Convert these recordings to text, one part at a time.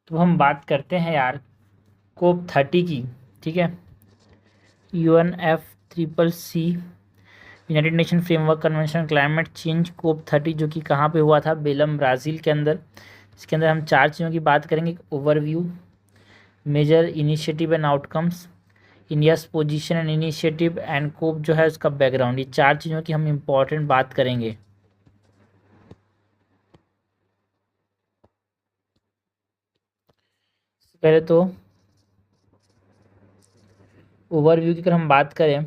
तो हम बात करते हैं यार COP30 की। ठीक है, UNFCCC United nation framework convention climate change COP30 जो कि कहाँ पे हुआ था, बेलम ब्राज़ील के अंदर। इसके अंदर हम 4 चीज़ों की बात करेंगे। Overview, major initiative and outcomes, India's position and initiative and COP जो है उसका बैकग्राउंड। ये 4 चीज़ों की हम इम्पोर्टेंट बात करेंगे। पहले तो ओवरव्यू की अगर हम बात करें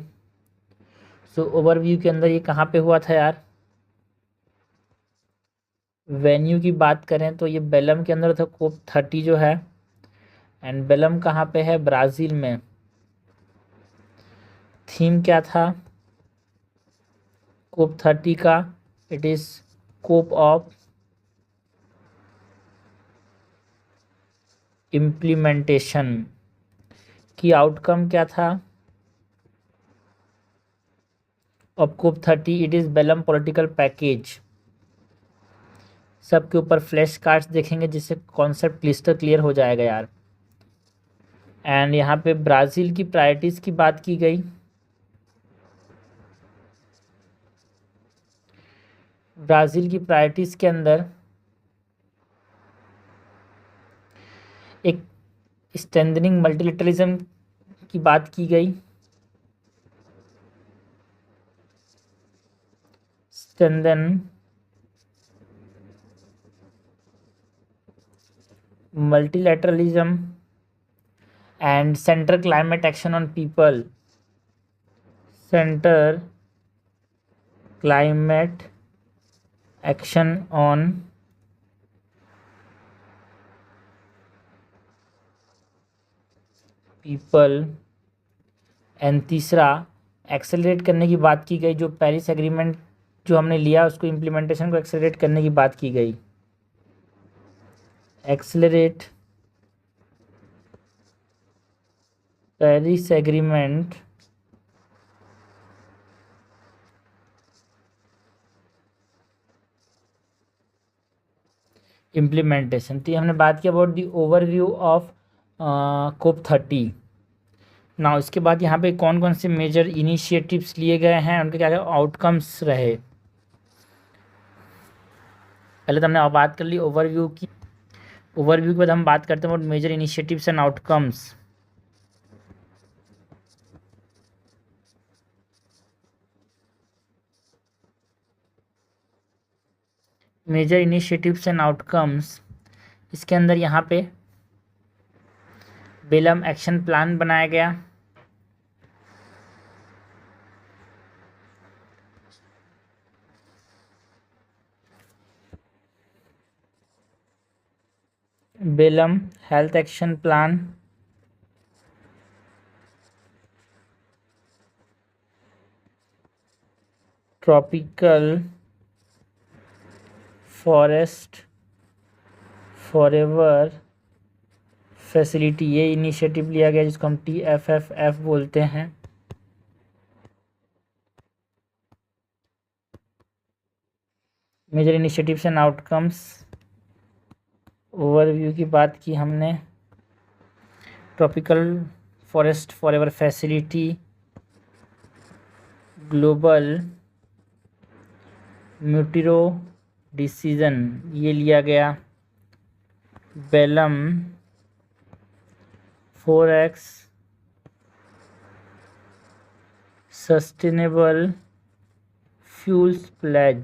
तो ओवरव्यू के अंदर ये कहाँ पे हुआ था यार। वेन्यू की बात करें तो ये बेलम के अंदर था COP30 जो है, एंड बेलम कहाँ पे है, ब्राज़ील में। थीम क्या था COP30 का, it is COP of implementation. की आउटकम क्या था of COP30, it is Belem political package. सबके ऊपर फ्लैश कार्ड्स देखेंगे जिससे कॉन्सेप्ट क्लिस्टर क्लियर हो जाएगा यार। एंड यहाँ पे ब्राज़ील की प्रायोरिटीज़ की बात की गई। ब्राज़ील की प्रायोरिटीज़ के अंदर एक स्ट्रेंथनिंग मल्टीलेटरलिज्म की बात की गई। Strengthen multilateralism and center climate action on people, center climate action on people। And तीसरा एक्सेलरेट करने की बात की गई, जो पेरिस एग्रीमेंट जो हमने लिया उसको इम्प्लीमेंटेशन को एक्सेलरेट करने की बात की गई। Accelerate Paris agreement implementation. तो हमने बात की about the overview of COP30। ना इसके बाद यहाँ पे कौन कौन से मेजर इनिशिएटिव्स लिए गए हैं, उनके क्या क्या आउटकम्स रहे। पहले तो हमने बात कर ली ओवरव्यू की। ओवरव्यू के बाद हम बात करते हैं about major initiatives and outcomes. Major initiatives and outcomes, इसके अंदर यहाँ पे बेलम एक्शन प्लान बनाया गया। Belem health action plan, tropical forest forever facility, ये इनिशिएटिव लिया गया जिसको हम TFFF बोलते हैं। Major initiatives and outcomes, overview की बात की हमने। Tropical forest forever facility, global mutirao decision ये लिया गया। Belum 4X sustainable fuels pledge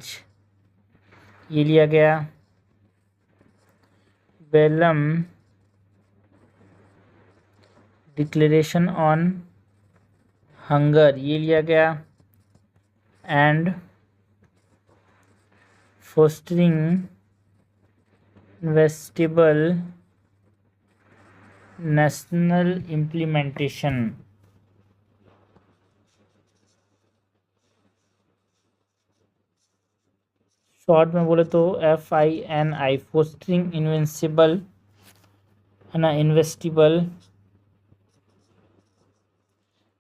ये लिया गया। बेलम डिक्लेरेशन ऑन हंगर ये लिया गया। And fostering investable national implementation. Short में बोले तो FINI, फोस्टरिंग इन्वेंसिबल है ना, इन्वेस्टिबल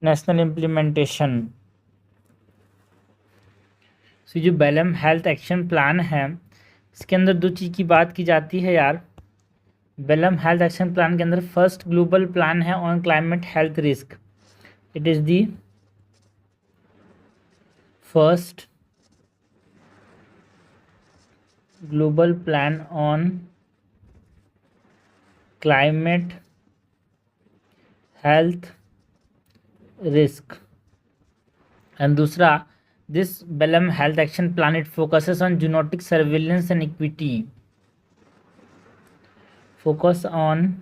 नेशनल इम्प्लीमेंटेशन। तो जो बेलम हेल्थ एक्शन प्लान है इसके अंदर दो चीज़ की बात की जाती है यार। बेलम हेल्थ एक्शन प्लान के अंदर फर्स्ट ग्लोबल प्लान है on climate health risk. It is the first global plan on climate health risk. And दूसरा, this Belem health action plan it focuses on zoonotic surveillance and equity. Focus on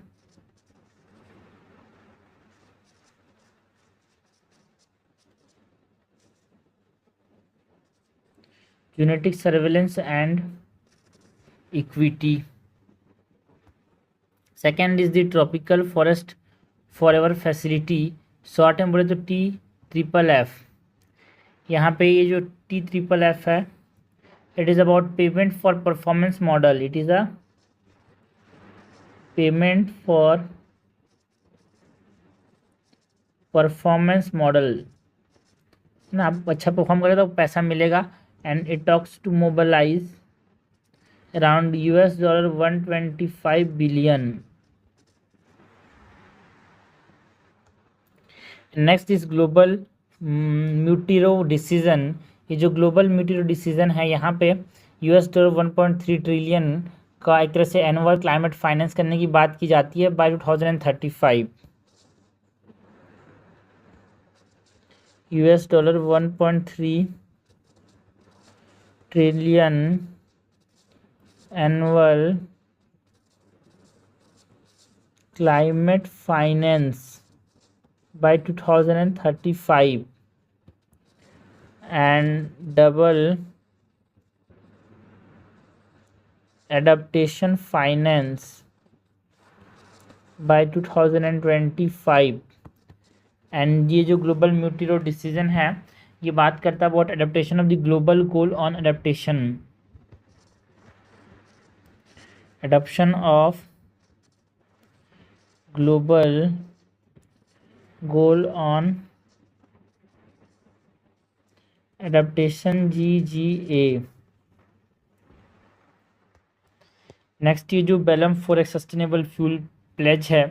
genetic surveillance and equity. Second is the tropical forest forever facility, short में बोले तो TFF। यहाँ पे ये जो TFF है, it is about payment for performance model. It is a payment for performance model ना, आप अच्छा परफॉर्म करें तो पैसा मिलेगा। And it talks to mobilise around $125 billion. Next is global mutirao decision. ये जो ग्लोबल म्यूटिरो डिसीजन है, यहाँ पे $1.3 ट्रिलियन का एक तरह से एनुअल क्लाइमेट फाइनेंस करने की बात की जाती है by 2035। $1.3 trillion annual climate finance by 2035 and double adaptation finance by 2025। And ये जो ग्लोबल म्यूटिरो डिसीजन है, ये बात करता है about adaptation of the global goal on adaption of global goal on adaptation GGA। Next ये जो Belum 4x sustainable fuel pledge है,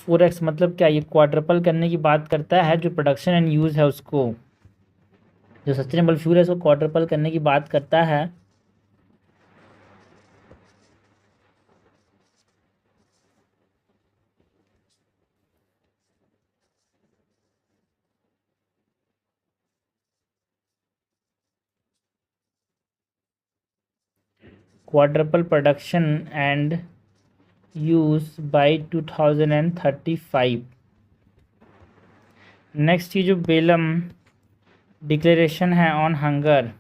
4x मतलब क्या, ये क्वाड्रपल करने की बात करता है। जो प्रोडक्शन एंड यूज़ है उसको, जो सस्टेनेबल फ्यूल है उसको क्वाड्रपल करने की बात करता है। quadruple production and use by 2035। Next ये जो बेलम डिक्लेरेशन है ऑन हंगर,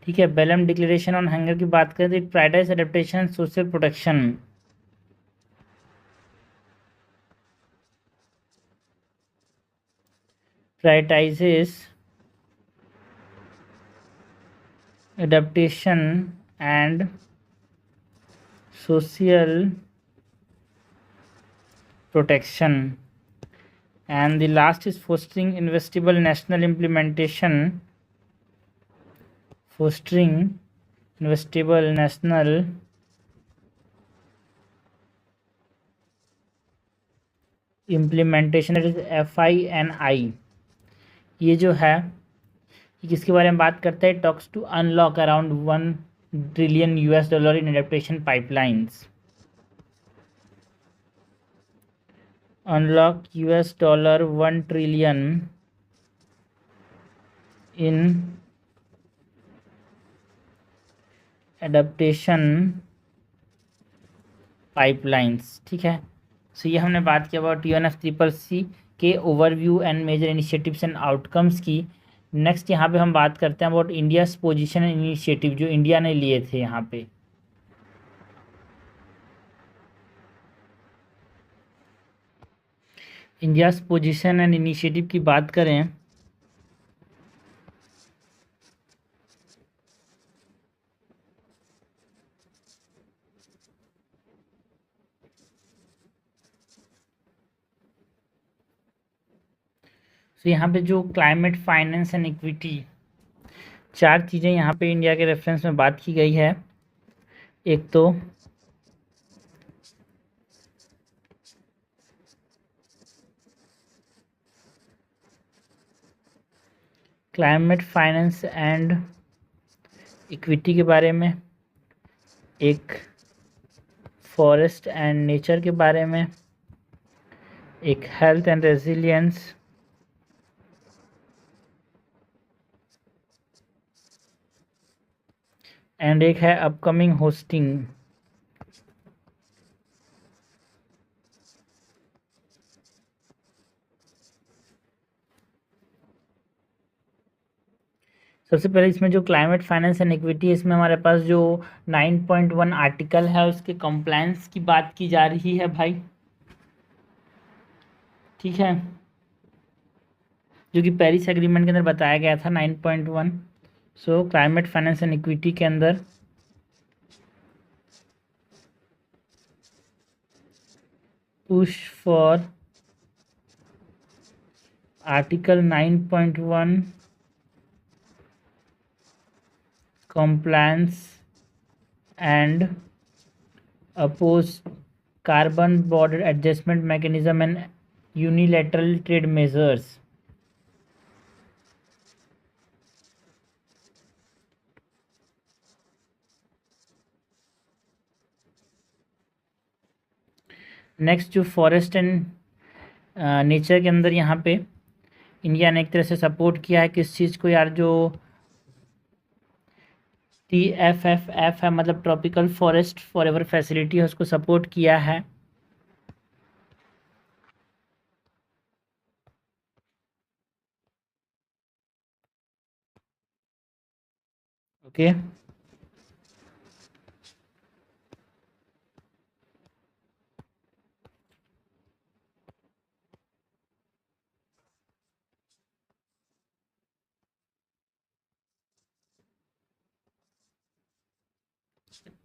ठीक है, बेलम डिक्लेरेशन ऑन हंगर की बात करें तो it prioritise adaptation and social protection. Prioritises adaptation and social protection। And the last is fostering investable national implementation, fostering investable national implementation, that is FINI। ये जो है ये किसके बारे में बात करता है, talks to unlock around $1 trillion in adaptation pipelines. Unlock $1 trillion in adaptation pipelines, ठीक है। सो ये हमने बात किया अबाउट UNFCCC के overview and major initiatives and outcomes की। नेक्स्ट यहाँ पे हम बात करते हैं about India's position and initiative जो इंडिया ने लिए थे। यहाँ पे इंडियाज़ पोजीशन एंड इनिशिएटिव की बात करें तो यहाँ पे जो क्लाइमेट फाइनेंस एंड इक्विटी, 4 चीज़ें यहाँ पे इंडिया के रेफरेंस में बात की गई है। एक तो क्लाइमेट फाइनेंस एंड इक्विटी के बारे में, एक फॉरेस्ट एंड नेचर के बारे में, एक हेल्थ एंड रेजिलियंस, एंड एक है अपकमिंग होस्टिंग। सबसे पहले इसमें जो क्लाइमेट फाइनेंस एंड इक्विटी है, इसमें हमारे पास जो 9.1 आर्टिकल है उसके कंप्लायंस की बात की जा रही है भाई, ठीक है, जो कि पेरिस एग्रीमेंट के अंदर बताया गया था 9.1। सो क्लाइमेट फाइनेंस एंड इक्विटी के अंदर push for article 9.1 compliance and oppose carbon border adjustment mechanism and unilateral trade measures। Next जो फॉरेस्ट एंड नेचर के अंदर यहाँ पे इंडिया ने एक तरह से सपोर्ट किया है किस चीज़ को यार, जो TFFF है, मतलब ट्रॉपिकल फॉरेस्ट फॉरएवर फैसिलिटी है, उसको सपोर्ट किया है। Okay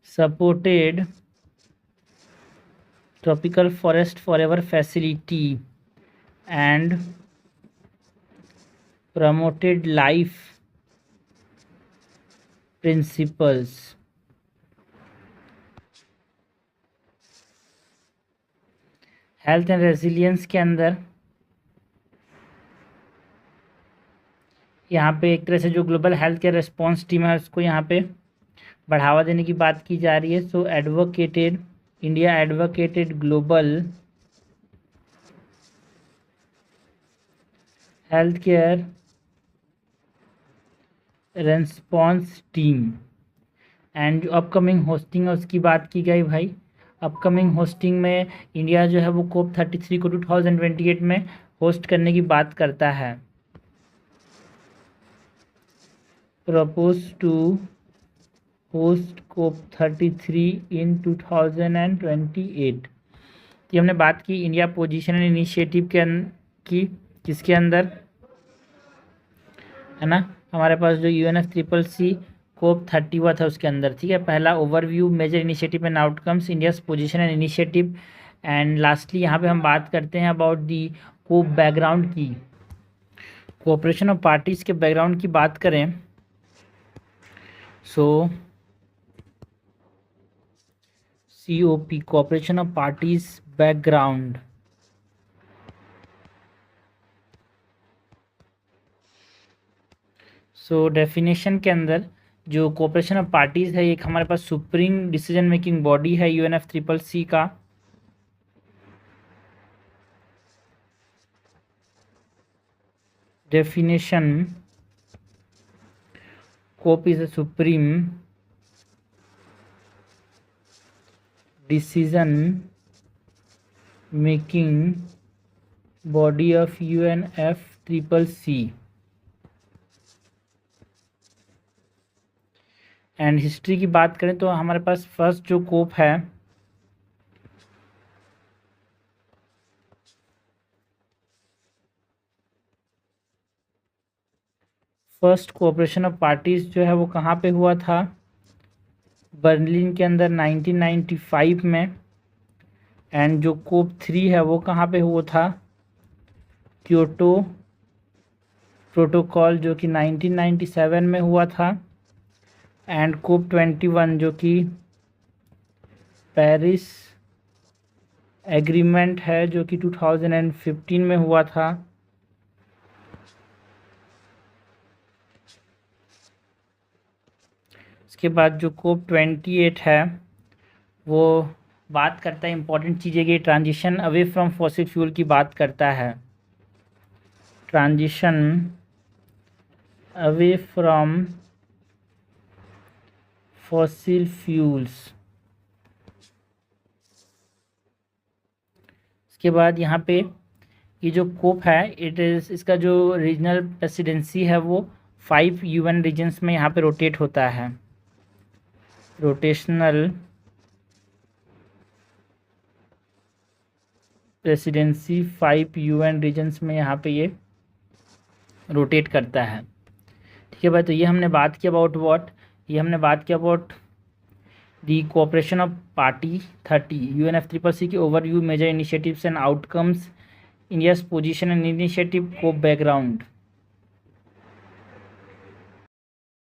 supported tropical forest forever facility and promoted life principles। Health and resilience के अंदर यहाँ पे एक तरह से जो global health care response team है उसको यहाँ पे बढ़ावा देने की बात की जा रही है। So advocated, India advocated global health care response team and जो अपकमिंग होस्टिंग है उसकी बात की गई भाई। अपकमिंग होस्टिंग में इंडिया जो है वो COP33 को 2028 में होस्ट करने की बात करता है। प्रपोज टू होस्ट COP33 इन 2028 की हमने बात की। इंडिया पोजीशन एंड इनिशिएटिव की किसके अंदर है ना, हमारे पास जो UNFCCC COP30 हुआ था उसके अंदर, ठीक है। पहला overview major initiative and outcomes, India's position and initiative, and lastly यहाँ पे हम बात करते हैं अबाउट दी कोप बैकग्राउंड की, कोऑपरेशन ऑफ पार्टीज़ के बैकग्राउंड की बात करें। So COP cooperation of parties background, so definition के अंदर जो कोऑपरेशन ऑफ पार्टीज़ है एक हमारे पास सुप्रीम डिसीजन मेकिंग बॉडी है UNFCCC का। Definition, COP is a supreme decision making body of UNFCCC। And history की बात करें तो हमारे पास फर्स्ट जो कोप है फर्स्ट कोऑपरेशन ऑफ पार्टीज़ जो है वो कहाँ पे हुआ था, बर्लिन के अंदर 1995 में। एंड जो COP3 है वो कहाँ पे हुआ था, क्योटो प्रोटोकॉल जो कि 1997 में हुआ था। एंड COP21 जो कि पेरिस एग्रीमेंट है जो कि 2015 में हुआ था। उसके बाद जो कोप 28 है वो बात करता है, इंपॉर्टेंट चीज़ है कि transition away from fossil fuel की बात करता है, transition away from fossil fuels. इसके बाद यहाँ पे ये जो कोप है इसका जो रीजनल प्रेसिडेंसी है वो 5 UN रीजन्स में यहाँ पे रोटेट होता है, रोटेशनल प्रेसिडेंसी 5 UN रीजन्स में यहाँ पे ये रोटेट करता है। ठीक है भाई, तो ये हमने बात की अबाउट व्हाट, ये हमने बात की about the cooperation of party 30 UNFCCC की overview, major initiatives and outcomes, India's position and initiative, को बैकग्राउंड।